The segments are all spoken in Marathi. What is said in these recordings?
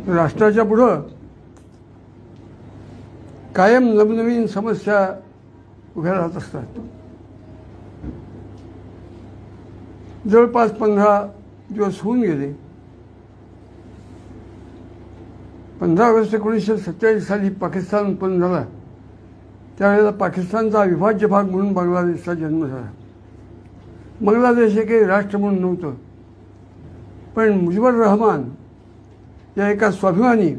राष्ट्राच्या पुढं कायम नवनवीन समस्या उभ्या राहत असतात. जवळपास 15 दिवस होऊन गेले. 15 ऑगस्ट 1947 साली पाकिस्तान उत्पन्न झाला. त्यावेळेला पाकिस्तानचा अविभाज्य भाग म्हणून बांगलादेशचा जन्म झाला. बांगलादेश हे काही राष्ट्र म्हणून नव्हतं, पण मुजीबुर रहमान या एका स्वाभिमानी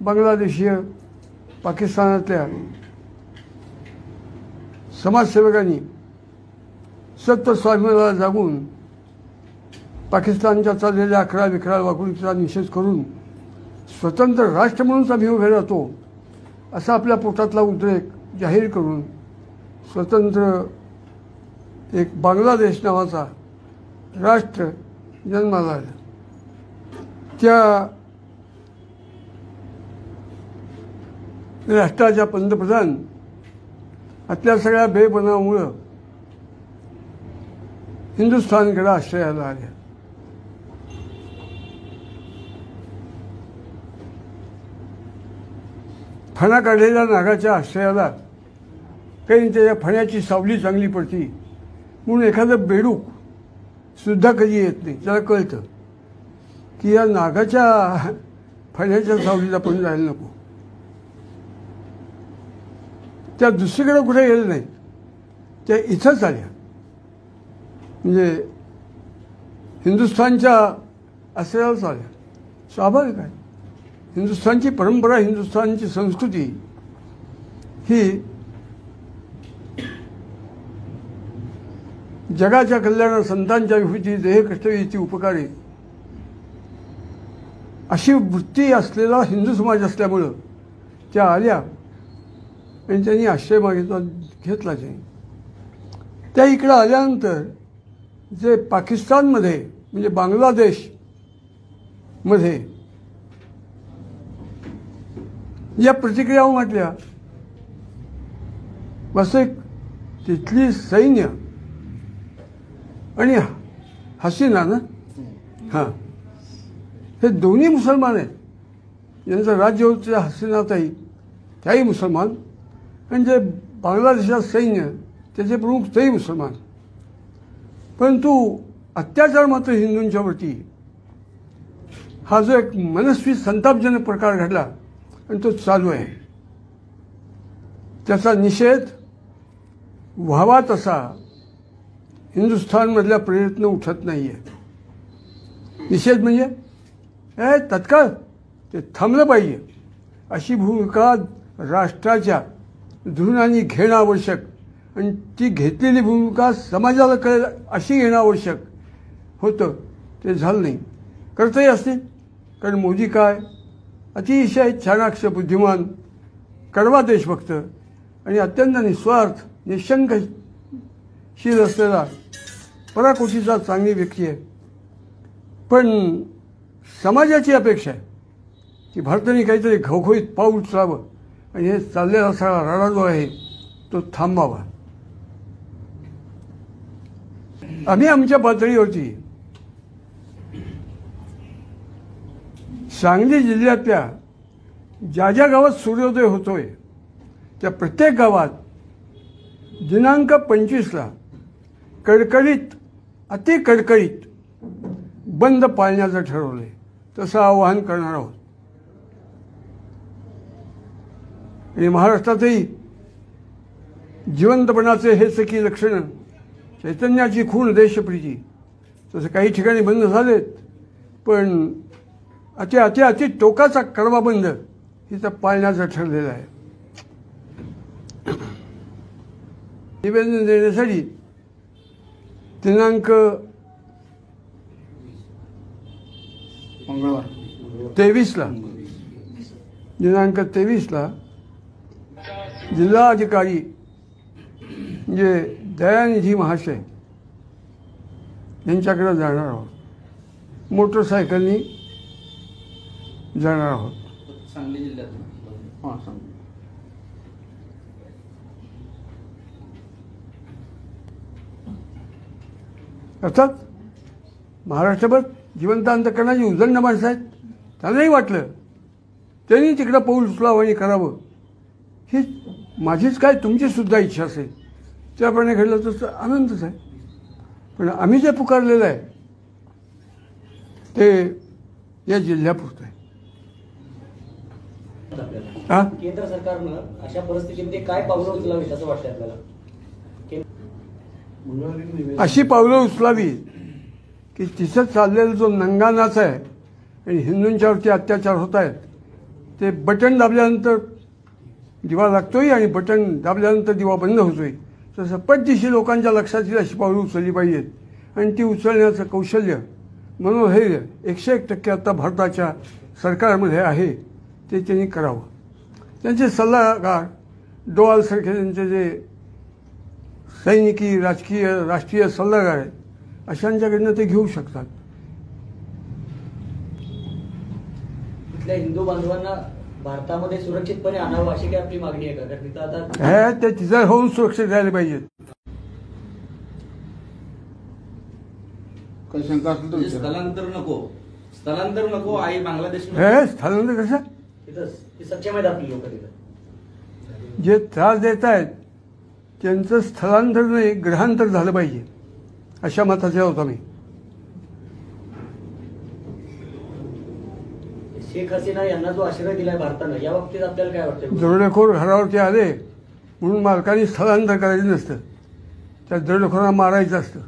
बांगलादेशीय पाकिस्तानातल्या समाजसेवकांनी सत्य स्वाभिमानाला जागून पाकिस्तानच्या चाललेल्या अकरा विकराळ वागणुकीचा निषेध करून स्वतंत्र राष्ट्र म्हणूनच आम्ही उभे राहतो असा आपल्या पोटातला उद्रेक जाहीर करून स्वतंत्र एक बांगलादेश नावाचा राष्ट्र जन्माला आला. त्या राष्ट्राच्या पंतप्रधान आपल्या सगळ्या बेबनावामुळं हिंदुस्थानकडे आश्रयाला आल्या. फणा काढलेल्या नागाच्या आश्रयाला काही त्याच्या फण्याची सावली चांगली पडती म्हणून एखादं बेडूक सुद्धा कधी येत नाही. त्याला कळतं की या नागाच्या फण्याच्या सावलीला पण जायला नको. त्या दुसरीकडे कुठे गेलं नाही, त्या इथंच आल्या. म्हणजे हिंदुस्थानच्या आश्रयालाच आल्या. स्वाभाविक आहे. हिंदुस्थानची परंपरा, हिंदुस्थानची संस्कृती ही जगाच्या कल्याणात संतांच्या विभूती, देह कष्टविती उपकारी अशी वृत्ती असलेला हिंदू समाज असल्यामुळं त्या आल्या आणि त्यांनी आश्रय घेतला. त्या इकडं आल्यानंतर जे पाकिस्तानमध्ये म्हणजे बांगलादेशमध्ये या प्रतिक्रिया म्हटल्या. वास्तविक तिथली सैन्य आणि हसीना ना, हां, हे दोन्ही मुसलमान आहेत. यांचं राज्य होतं त्या हसीनाताई, त्याही मुसलमान, आणि जे बांगलादेशात सैन्य त्याचे प्रमुख तेही मुसलमान. परंतु अत्याचार मात्र हिंदूंच्यावरती हा जो एक मनस्वी संतापजनक प्रकार घडला आणि तो चालू आहे. त्याचा निषेध व्हावा तसा हिंदुस्थानमधल्या प्रयत्न उठत नाही आहे. निषेध म्हणजे तत्काळ ते थांबलं पाहिजे अशी भूमिका राष्ट्राच्या धुरूनाने घेणं आवश्यक, आणि ती घेतलेली भूमिका समाजाला कळेल अशी घेणं आवश्यक होतं. ते झालं नाही. करतही असतील, कारण मोदी काय अतिशय चाणाक्ष, बुद्धिमान, कडवा देशभक्त आणि अत्यंत निस्वार्थ, निशंकशील असलेला पराकोटीचा चांगली व्यक्ती आहे. पण समाजाची अपेक्षा आहे की भारताने काहीतरी घवघवीत पाऊल उचलावं आणि हे चाललेला सगळा राडा जो आहे तो थांबावा. आम्ही आमच्या पातळीवरती सांगली जिल्ह्यातल्या ज्या ज्या गावात सूर्योदय होतोय त्या प्रत्येक गावात दिनांक 25ला कडकडीत, अति कडकडीत बंद पाळण्याचं ठरवलंय. तसं आवाहन करणार आहोत. आणि महाराष्ट्रातही जिवंतपणाचे हे सखी लक्षणं, चैतन्याची खूण, देशप्रीती, तसं काही ठिकाणी बंद झालेत, पण अति अति अति टोकाचा कडवा बंद इथं पाळण्याचं ठरलेलं आहे. निवेदन देण्यासाठी दिनांक 23ला जिल्हा अधिकारी म्हणजे दयानिधी महाशय यांच्याकडे जाणार आहोत. मोटरसायकलनी जाणार आहोत. सांगली जिल्ह्यात. अर्थात महाराष्ट्रभर जिवंत अंतकरणाची उदंड माणसं आहेत. त्यांनाही वाटलं त्यांनी तिकडं पाऊल उचलावं आणि करावं, ही माझीच काय तुमचीसुद्धा इच्छा असेल त्याप्रमाणे घडलं तर आनंदच आहे. पण आम्ही जे पुकारलेलं आहे ते या जिल्ह्यापुरतं आहे. हा, केंद्र सरकारनं अशा परिस्थितीमध्ये काय पावलं उचलावीत असं वाटतं आपल्याला? अशी पावलं उचलावी की तिथं चाललेला जो नंगानाच आहे आणि हिंदूंच्यावरती अत्याचार होत आहेत ते बटन दाबल्यानंतर दिवा लागतोय आणि बटन दाबल्यानंतर दिवा बंद होतोय, तसं पटदिशी लोकांच्या लक्षात येईल अशी पावलं उचलली पाहिजेत. आणि ती उचलण्याचं कौशल्य मनोधैर्य 101% आता भारताच्या सरकारमध्ये आहे, ते त्यांनी करावं. त्यांचे सल्लागार डोवालसारखे त्यांचे जे सैनिकी राजकीय राष्ट्रीय सल्लागार आहेत अशांच्याकडनं ते घेऊ शकतात. इथल्या हिंदू बांधवांना भारतामध्ये सुरक्षितपणे आणावं अशी काय आपली मागणी आहे का? कारण तिथं आता हे ते तिथं होऊन सुरक्षित राहिले पाहिजेत. काही शंका असेल तर विचारा. स्थलांतर नको आई बांगलादेश हे स्थलांतर कसं तिथं सक्षम आहेत आपली लोक तिथं. जे त्रास देत आहेत त्यांचं स्थलांतर नाही ग्रहांतर झालं पाहिजे अशा मताचे आहोत आम्ही. शेख हसीना यांना जो आश्रय दिलाय भारतानं या बाबतीत आपल्याला काय वाटतं? दरोडेखोर घरावरती आले म्हणून मालकाने स्थलांतर करायचं नसतं, त्या दरोडेखोरांना मारायचं असतं.